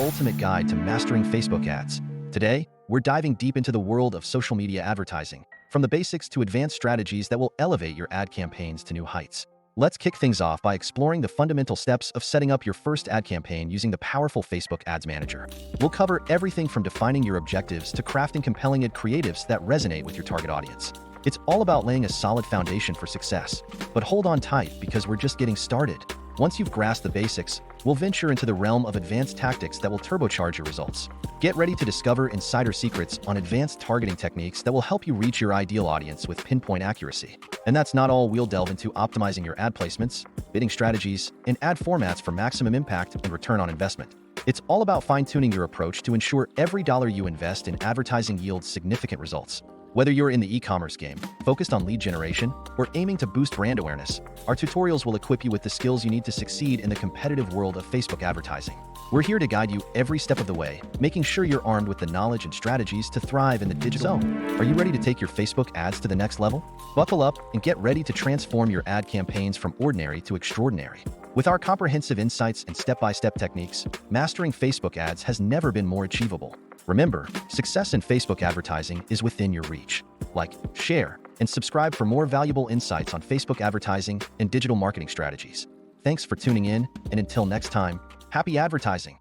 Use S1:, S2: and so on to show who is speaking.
S1: ultimate guide to mastering Facebook ads. Today, we're diving deep into the world of social media advertising, from the basics to advanced strategies that will elevate your ad campaigns to new heights. Let's kick things off by exploring the fundamental steps of setting up your first ad campaign using the powerful Facebook Ads Manager. We'll cover everything from defining your objectives to crafting compelling ad creatives that resonate with your target audience. It's all about laying a solid foundation for success. But hold on tight because we're just getting started. Once you've grasped the basics, we'll venture into the realm of advanced tactics that will turbocharge your results. Get ready to discover insider secrets on advanced targeting techniques that will help you reach your ideal audience with pinpoint accuracy. And that's not all. We'll delve into optimizing your ad placements, bidding strategies, and ad formats for maximum impact and return on investment. It's all about fine-tuning your approach to ensure every dollar you invest in advertising yields significant results. Whether you're in the e-commerce game, focused on lead generation, or aiming to boost brand awareness, our tutorials will equip you with the skills you need to succeed in the competitive world of Facebook advertising. We're here to guide you every step of the way, making sure you're armed with the knowledge and strategies to thrive in the digital zone. Are you ready to take your Facebook ads to the next level? Buckle up and get ready to transform your ad campaigns from ordinary to extraordinary. With our comprehensive insights and step-by-step techniques, mastering Facebook ads has never been more achievable. Remember, success in Facebook advertising is within your reach. Like, share, and subscribe for more valuable insights on Facebook advertising and digital marketing strategies. Thanks for tuning in, and until next time, happy advertising!